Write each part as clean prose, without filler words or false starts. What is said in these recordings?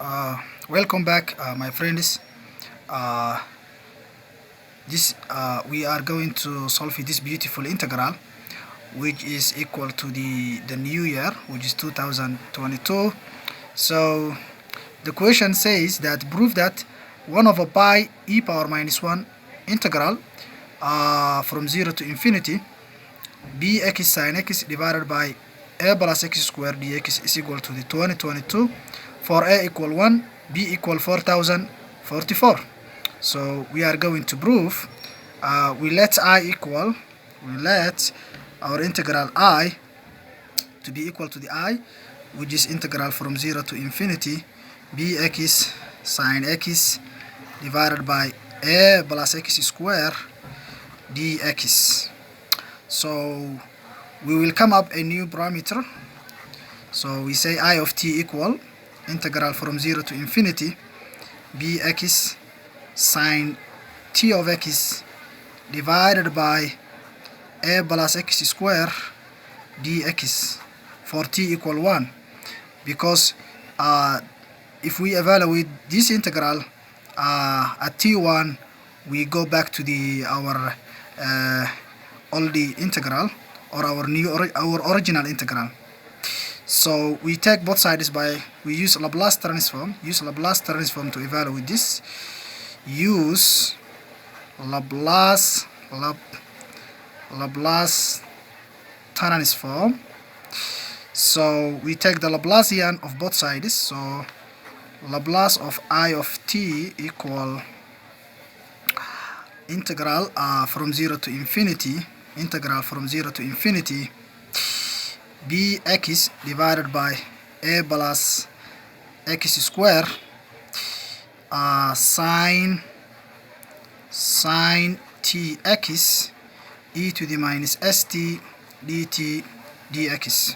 Welcome back, my friends. Uh, this We are going to solve this beautiful integral, which is equal to the new year, which is 2022. So the question says that prove that 1 over pi e power minus 1 integral from 0 to infinity bx sin x divided by a plus x squared dx is equal to the 2022 for a equal 1, b equal 4044. So we are going to prove we let our integral I to be equal to the I, which is integral from 0 to infinity bx sin x divided by a plus x squared dx. So we will come up a new parameter. So we say I of t equal integral from 0 to infinity bx sin t of x divided by a plus x squared dx for t equal 1, because if we evaluate this integral at t1, we go back to our old integral, or our original integral. So we take both sides we use Laplace transform. Use Laplace transform to evaluate this. Use Laplace transform. So we take the Laplacian of both sides. So Laplace of I of t equal integral from 0 to infinity bx divided by a plus x squared sin tx e to the minus st dt dx.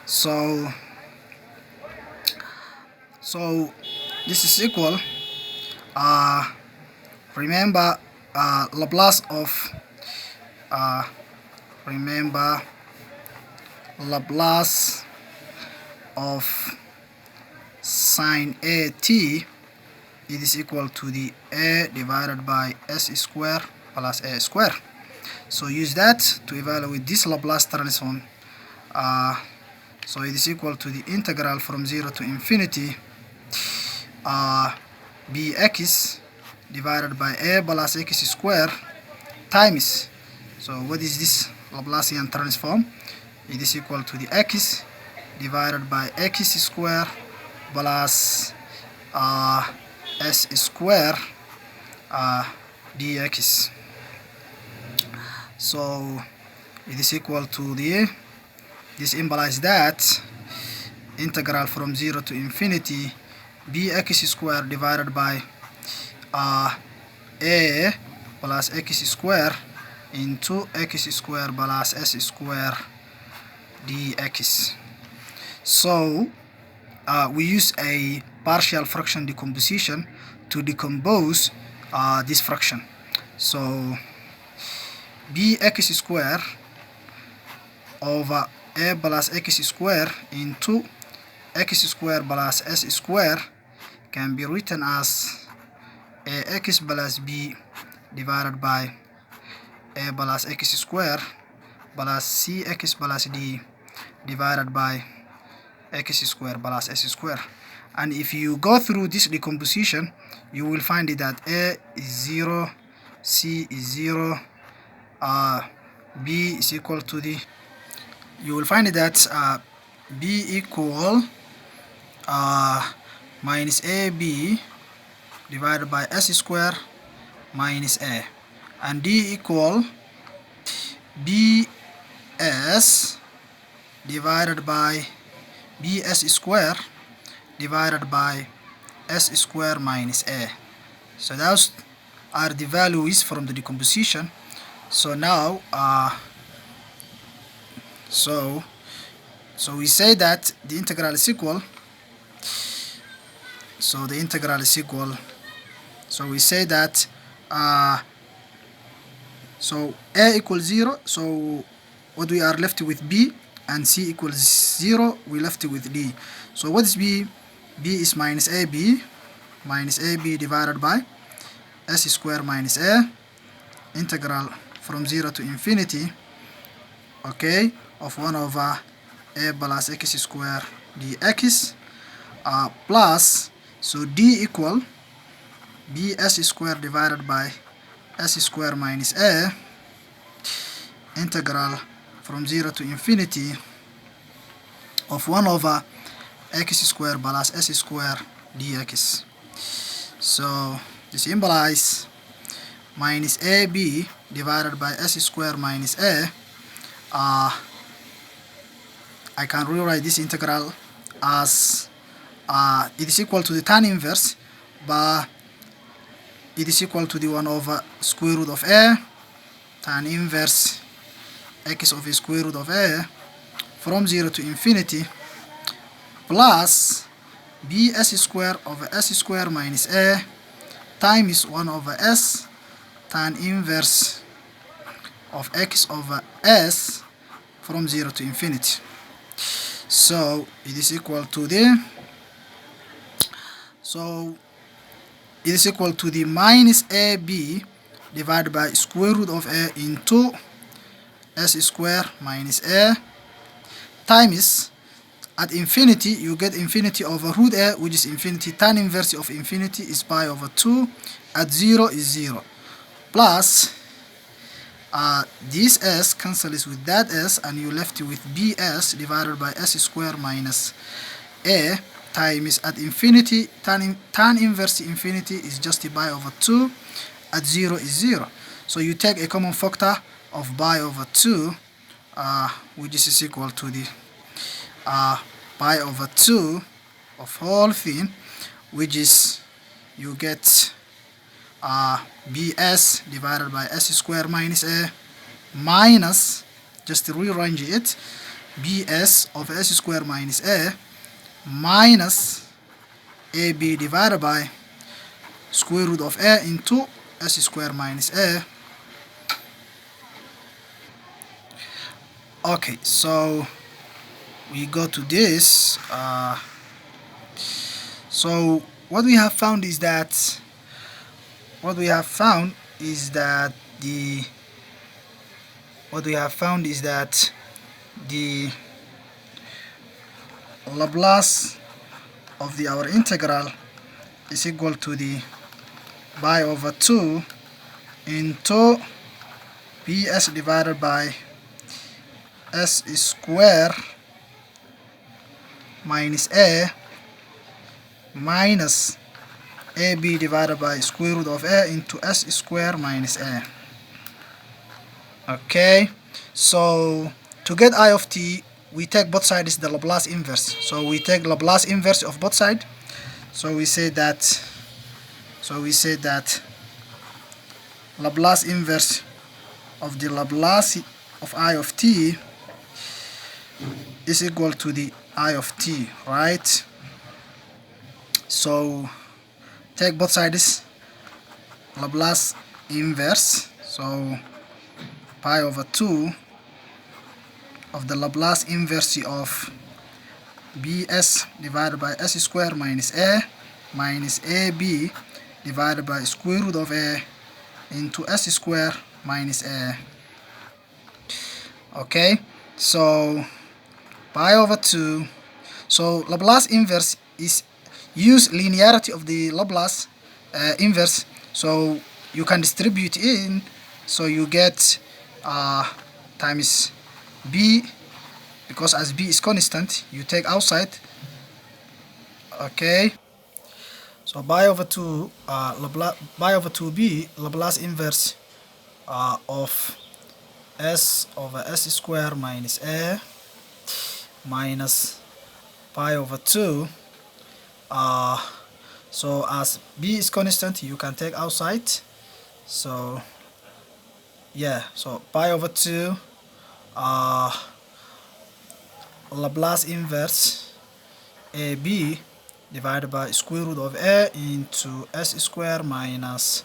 So this is equal, remember Laplace of sin a t, it is equal to the a divided by s squared plus a squared. So use that to evaluate this Laplace transform. So it is equal to the integral from 0 to infinity bx divided by a plus x squared times, so what is this Laplacian transform? It is equal to the x divided by x squared plus s squared dx. So it is equal to this implies that integral from 0 to infinity bx squared divided by a plus x squared into x squared plus s squared dx. So we use a partial fraction decomposition to decompose this fraction. So bx squared over a plus x squared into x squared plus s squared can be written as ax plus b divided by a plus x squared plus cx plus d divided by x squared plus s squared. And if you go through this decomposition, you will find that a is 0, c is 0, b is equal to you will find that b equal minus ab divided by s squared minus a, and d equal bs divided by bs squared divided by s squared minus a. So those are the values from the decomposition. So now so we say that the integral is equal. So we say that so a equals 0, so what we are left with b, and c equals 0, we left with d. So what is b? b is minus ab divided by s square minus a, integral from 0 to infinity, okay, of 1 over a plus x square dx, plus, so d equal bs square divided by s square minus a, integral from 0 to infinity of 1 over x square plus s square dx. So this implies minus ab divided by s square minus a. I can rewrite this integral as it is equal to the tan inverse, but it is equal to the 1 over square root of a tan inverse x of a square root of a from 0 to infinity, plus bs square over s square minus a times 1 over s tan inverse of x over s from 0 to infinity. So it is equal to the minus ab divided by square root of a into s square minus a times, at infinity you get infinity over root a, which is infinity. Tan inverse of infinity is pi over 2. At 0 is 0, plus this s cancels with that s, and you left with bs divided by s square minus a times, at infinity tan inverse infinity is just pi over 2. At 0 is 0, so you take a common factor of pi over 2, which is equal to the pi over 2 of whole thing, which is you get bs divided by s square minus a minus, just rearrange it, bs of s square minus a minus ab divided by square root of a into s square minus a. Okay, so we go to this. So what we have found is that the Laplace of our integral is equal to the pi over 2 into bs divided by s square minus a minus ab divided by square root of a into s square minus a. Okay, so to get I of t, we take both sides the Laplace inverse. So we take Laplace inverse of both sides. So we say that Laplace inverse of the Laplace of I of t is equal to the I of t, right? So take both sides Laplace inverse, so pi over 2 of the Laplace inverse of bs divided by s square minus a minus ab divided by square root of a into s square minus a. Okay, so pi over 2, so Laplace inverse is use linearity of the Laplace inverse, so you can distribute in, so you get times b, because as b is constant you take outside. Okay, so pi over 2 b Laplace inverse of s over s square minus a minus pi over 2. So as b is constant you can take outside, so yeah, so pi over 2 Laplace inverse ab divided by square root of a into s square minus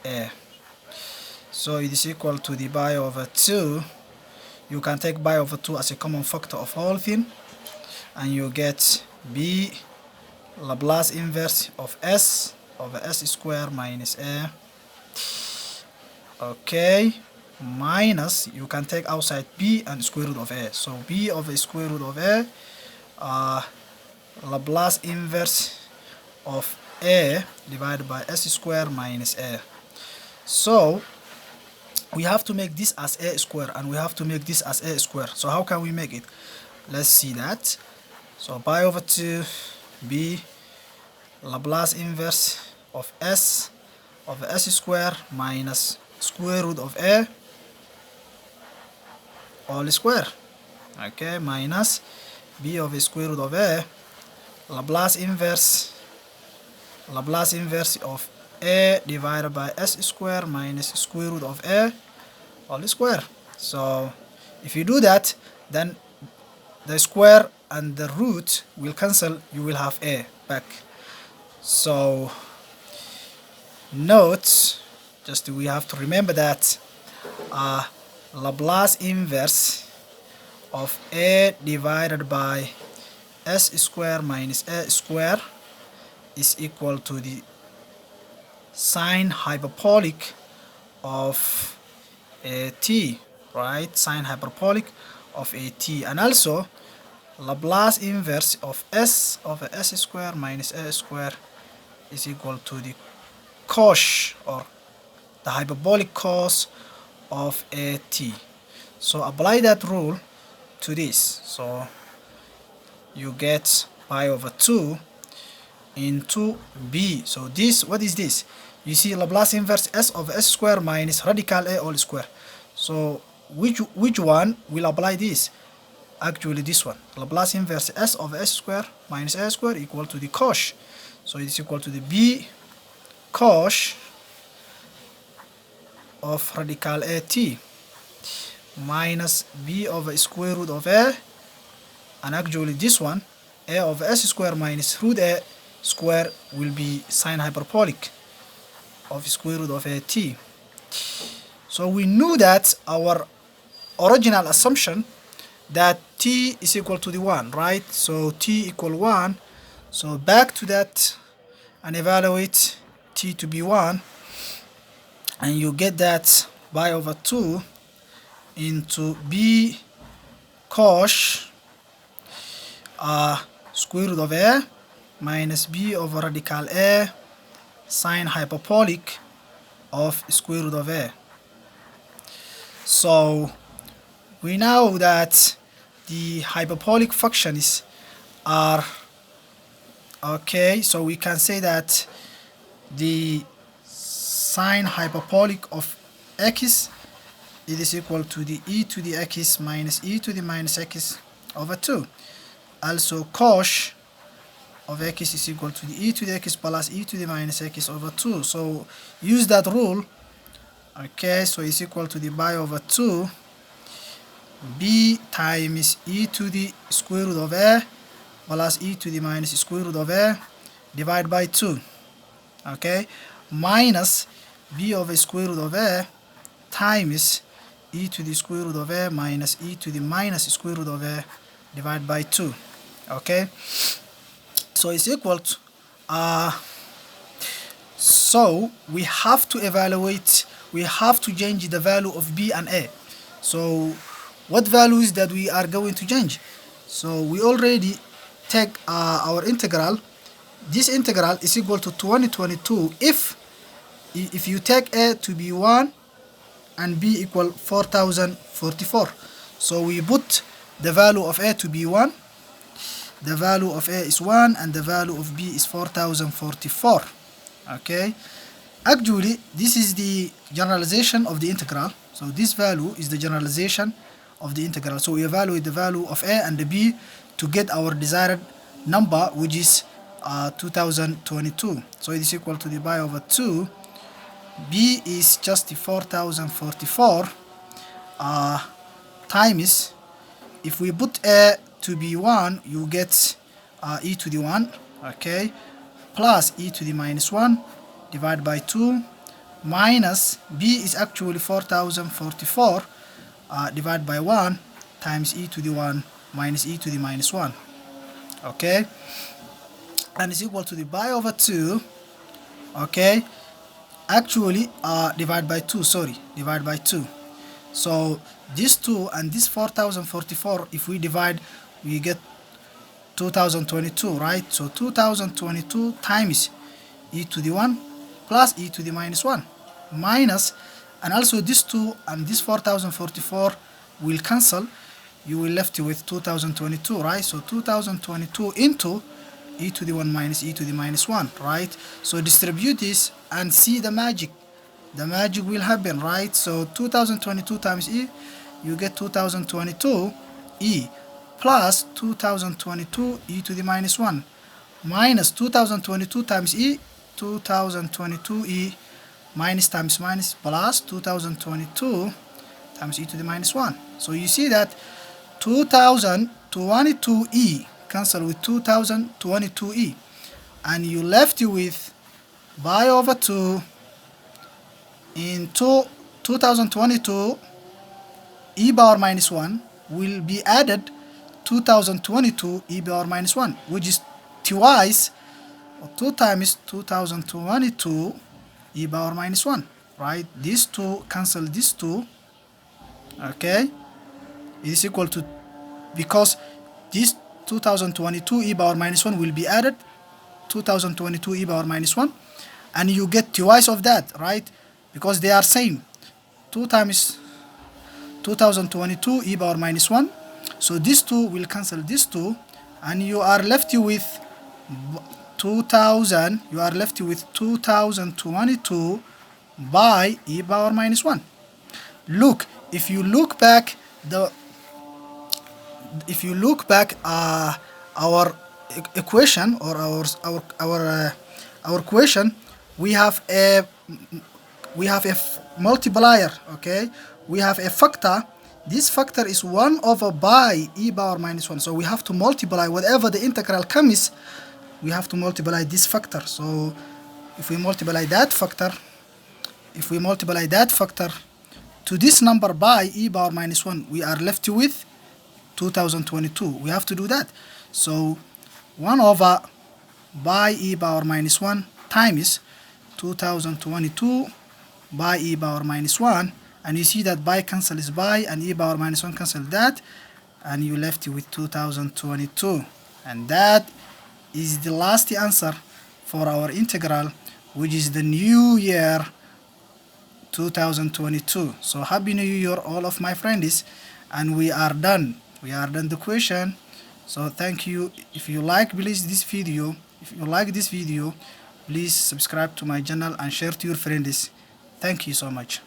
a. So it is equal to the pi over 2. You can take pi over 2 as a common factor of whole thing, and you get b Laplace inverse of s over s square minus a, okay, minus, you can take outside b and square root of a, so b over square root of a, Laplace inverse of a divided by s square minus a. So we have to make this as a square and we have to make this as a square. So how can we make it? Let's see that. So pi over 2 b Laplace inverse of s over s square minus square root of a all square, okay, minus b over square root of a Laplace inverse of a divided by s square minus square root of a all square. So if you do that, then the square and the root will cancel, you will have a back. So note, just we have to remember that Laplace inverse of a divided by s square minus a square is equal to the sine hyperbolic of a t, right? Sine hyperbolic of a t. And also Laplace inverse of s over s square minus a square is equal to the cos, or the hyperbolic cos of a t. So apply that rule to this, so you get pi over 2 into b. So this, what is this? You see Laplace inverse s over s square minus radical a all square. So which one will apply this? Actually this one, Laplace inverse s over s square minus a square equal to the cos. So it's equal to the b cos of radical a t minus b over square root of a, and actually this one, a over s square minus root a square will be sine hyperbolic of square root of a t. So we knew that our original assumption that t is equal to the 1, right? So t equal 1. So back to that and evaluate t to be 1, and you get that pi over 2 into b cos square root of a minus b over radical a sine hyperbolic of square root of a. So we know that the hyperbolic functions are okay, so we can say that the sine hyperbolic of x, it is equal to the e to the x minus e to the minus x over 2. Also cos of x is equal to the e to the x plus e to the minus x over 2. So use that rule, okay, so it's equal to the pi over 2 b times e to the square root of a plus e to the minus square root of a divided by 2, okay, minus b over square root of a times e to the square root of a minus e to the minus square root of a divided by 2, okay. So it's equal to so we have to evaluate, we have to change the value of b and a. So what values that we are going to change? So we already take our integral. This integral is equal to 2022 if you take a to be 1 and b equal 4044. So we put the value of a to be 1, the value of a is 1, and the value of b is 4044, okay. Actually this is the generalization of the integral, so this value is the generalization of the integral. So we evaluate the value of a and the b to get our desired number, which is 2022. So it is equal to the pi over 2, b is just the 4044 times, if we put a to be 1, you get e to the 1, okay, plus e to the minus 1 divided by 2 minus b is actually 4044 divided by 1 times e to the 1 minus e to the minus 1, okay. and is equal to the pi over 2, okay, actually divide by 2, sorry, divide by 2. So this 2 and this 4044, if we divide, we get 2022, right? So 2022 times e to the 1 plus e to the minus 1 minus, and also this 2 and this 4044 will cancel. You will left with 2022, right? So 2022 into e to the 1 minus e to the minus 1, right? So distribute this and see the magic. The magic will happen, right? So 2022 times e, you get 2022 e plus 2022 e to the minus 1 minus 2022 times e, 2022 e minus times minus plus 2022 times e to the minus 1. So you see that 2022e cancel with 2022e, and you left with pi over 2 into 2022 e power minus 1 will be added 2022 e power minus 1, which is twice or 2 times 2022 e power minus 1, right? These two cancel these two, okay? It is equal to, because this 2022 e power minus 1 will be added 2022 e power minus 1, and you get twice of that, right? Because they are same. 2 times 2022 e power minus 1. So these two will cancel these two, and you are left with 2000. You are left with 2022 by e power minus 1. Look, if you look back our equation or our question, we have a multiplier, okay? We have a factor. This factor is 1 over pi e power minus 1. So we have to multiply whatever the integral comes, we have to multiply this factor. So if we multiply that factor to this number pi e power minus 1, we are left with 2022. We have to do that. So 1 over pi e power minus 1 times 2022 by e power minus 1, and you see that pi cancels pi and e power minus 1 cancel that, and you left with 2022. And that is the last answer for our integral, which is the new year 2022. So happy new year all of my friends, and we are done the question. So thank you. If you like this video, please subscribe to my channel and share to your friends. Thank you so much.